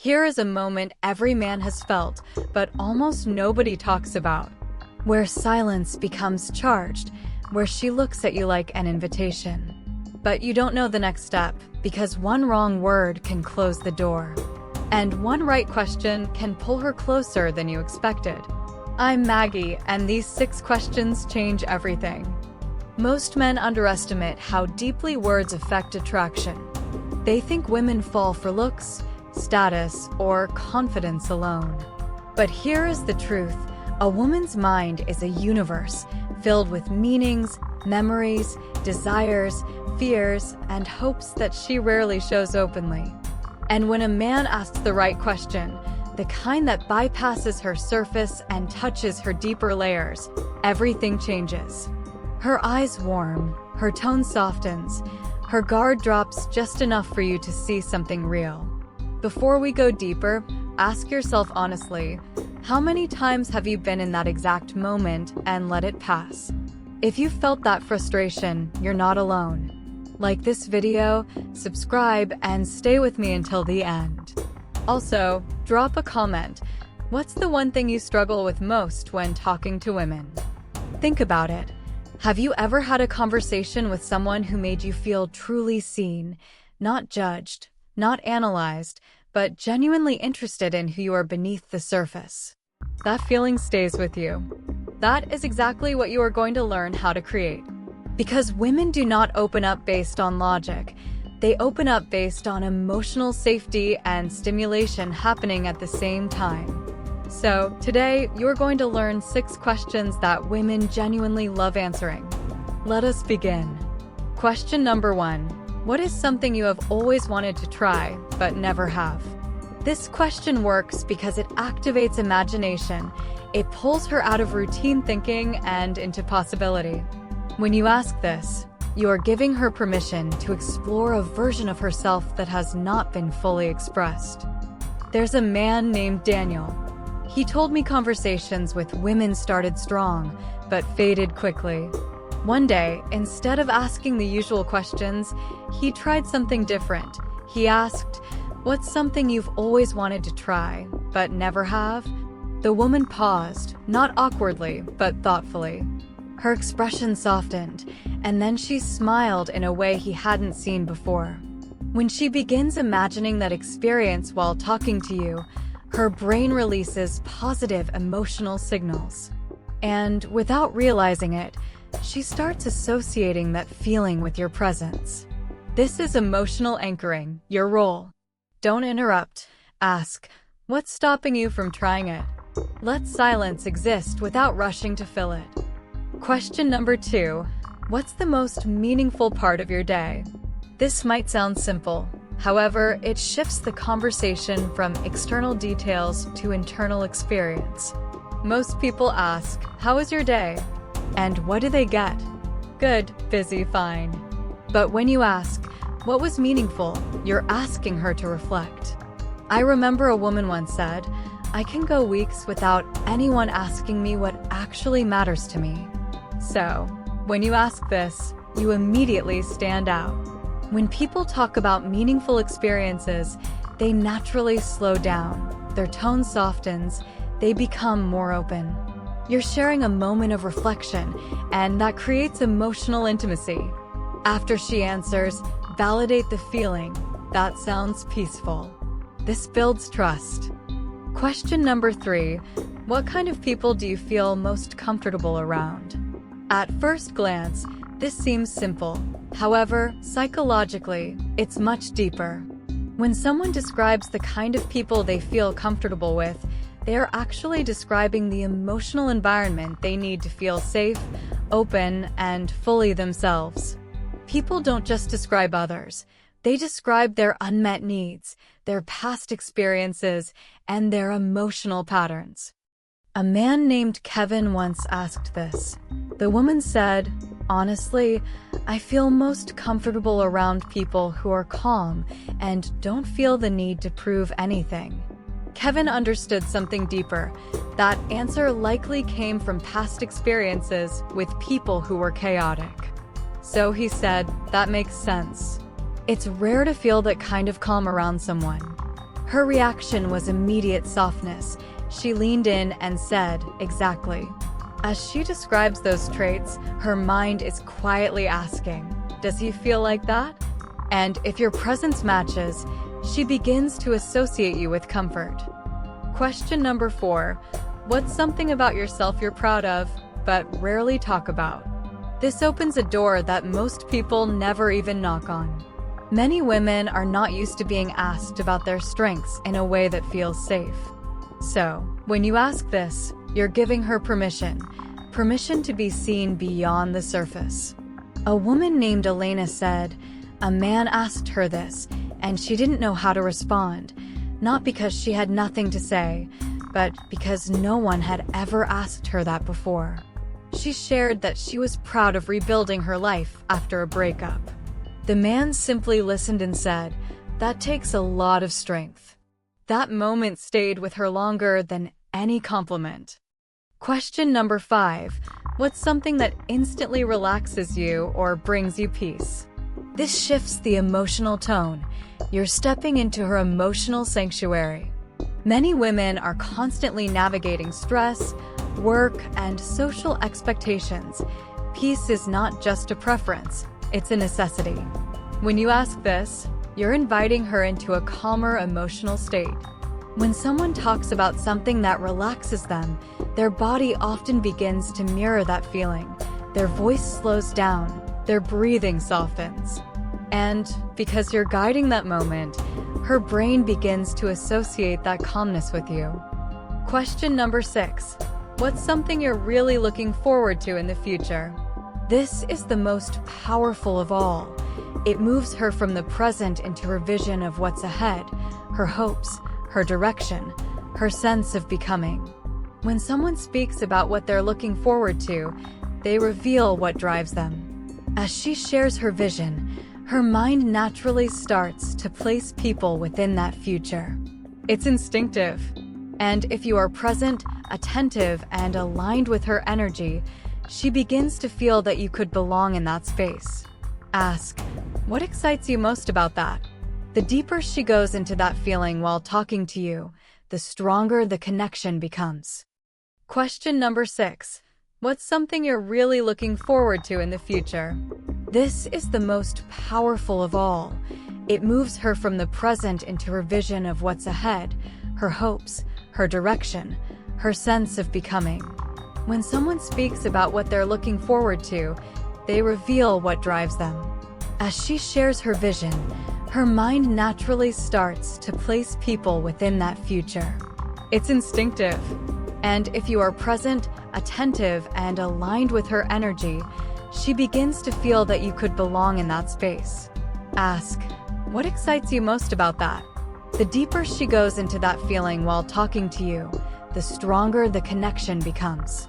Here is a moment every man has felt, but almost nobody talks about. Where silence becomes charged, where she looks at you like an invitation. But you don't know the next step, because one wrong word can close the door. And one right question can pull her closer than you expected. I'm Maggie, and these 6 questions change everything. Most men underestimate how deeply words affect attraction. They think women fall for looks, status, or confidence alone. But here is the truth. A woman's mind is a universe filled with meanings, memories, desires, fears, and hopes that she rarely shows openly. And when a man asks the right question, the kind that bypasses her surface and touches her deeper layers, everything changes. Her eyes warm, her tone softens, her guard drops just enough for you to see something real. Before we go deeper, ask yourself honestly, how many times have you been in that exact moment and let it pass? If you felt that frustration, you're not alone. Like this video, subscribe, and stay with me until the end. Also, drop a comment. What's the one thing you struggle with most when talking to women? Think about it. Have you ever had a conversation with someone who made you feel truly seen, not judged, not analyzed, but genuinely interested in who you are beneath the surface? That feeling stays with you. That is exactly what you are going to learn how to create. Because women do not open up based on logic. They open up based on emotional safety and stimulation happening at the same time. So, today, you're going to learn 6 questions that women genuinely love answering. Let us begin. Question number 1. What is something you have always wanted to try, but never have? This question works because it activates imagination. It pulls her out of routine thinking and into possibility. When you ask this, you are giving her permission to explore a version of herself that has not been fully expressed. There's a man named Daniel. He told me conversations with women started strong, but faded quickly. One day, instead of asking the usual questions, he tried something different. He asked, "What's something you've always wanted to try, but never have?" The woman paused, not awkwardly, but thoughtfully. Her expression softened, and then she smiled in a way he hadn't seen before. When she begins imagining that experience while talking to you, her brain releases positive emotional signals. And without realizing it, she starts associating that feeling with your presence. This is emotional anchoring, your role. Don't interrupt. Ask, what's stopping you from trying it? Let silence exist without rushing to fill it. Question number 2. What's the most meaningful part of your day? This might sound simple. However, it shifts the conversation from external details to internal experience. Most people ask, "How was your day?" And what do they get? Good, busy, fine. But when you ask, "What was meaningful?" you're asking her to reflect. I remember a woman once said, "I can go weeks without anyone asking me what actually matters to me." So, when you ask this, you immediately stand out. When people talk about meaningful experiences, they naturally slow down, their tone softens, they become more open. You're sharing a moment of reflection, and that creates emotional intimacy. After she answers, validate the feeling. That sounds peaceful. This builds trust. Question number 3. What kind of people do you feel most comfortable around? At first glance, this seems simple. However, psychologically, it's much deeper. When someone describes the kind of people they feel comfortable with, they are actually describing the emotional environment they need to feel safe, open, and fully themselves. People don't just describe others. They describe their unmet needs, their past experiences, and their emotional patterns. A man named Kevin once asked this. The woman said, "Honestly, I feel most comfortable around people who are calm and don't feel the need to prove anything." Kevin understood something deeper. That answer likely came from past experiences with people who were chaotic. So he said, "That makes sense. It's rare to feel that kind of calm around someone." Her reaction was immediate softness. She leaned in and said, "Exactly." As she describes those traits, her mind is quietly asking, "Does he feel like that?" And if your presence matches, she begins to associate you with comfort. Question number 4. What's something about yourself you're proud of, but rarely talk about? This opens a door that most people never even knock on. Many women are not used to being asked about their strengths in a way that feels safe. So, when you ask this, you're giving her permission to be seen beyond the surface. A woman named Elena said, "A man asked her this, and she didn't know how to respond, not because she had nothing to say, but because no one had ever asked her that before." She shared that she was proud of rebuilding her life after a breakup. The man simply listened and said, "That takes a lot of strength." That moment stayed with her longer than any compliment. Question number 5. What's something that instantly relaxes you or brings you peace? This shifts the emotional tone. You're stepping into her emotional sanctuary. Many women are constantly navigating stress, work, and social expectations. Peace is not just a preference, it's a necessity. When you ask this, you're inviting her into a calmer emotional state. When someone talks about something that relaxes them, their body often begins to mirror that feeling. Their voice slows down, their breathing softens. And because you're guiding that moment, her brain begins to associate that calmness with you. Question number 6. What's something you're really looking forward to in the future? This is the most powerful of all. It moves her from the present into her vision of what's ahead, her hopes, her direction, her sense of becoming. When someone speaks about what they're looking forward to, they reveal what drives them. As she shares her vision, her mind naturally starts to place people within that future. It's instinctive. And if you are present, attentive, and aligned with her energy, she begins to feel that you could belong in that space. Ask, what excites you most about that? The deeper she goes into that feeling while talking to you, the stronger the connection becomes. Question number 6. What's something you're really looking forward to in the future? This is the most powerful of all. It moves her from the present into her vision of what's ahead, her hopes, her direction, her sense of becoming. When someone speaks about what they're looking forward to, they reveal what drives them. As she shares her vision, her mind naturally starts to place people within that future. It's instinctive. And if you are present, attentive, and aligned with her energy, she begins to feel that you could belong in that space. Ask, what excites you most about that? The deeper she goes into that feeling while talking to you, the stronger the connection becomes.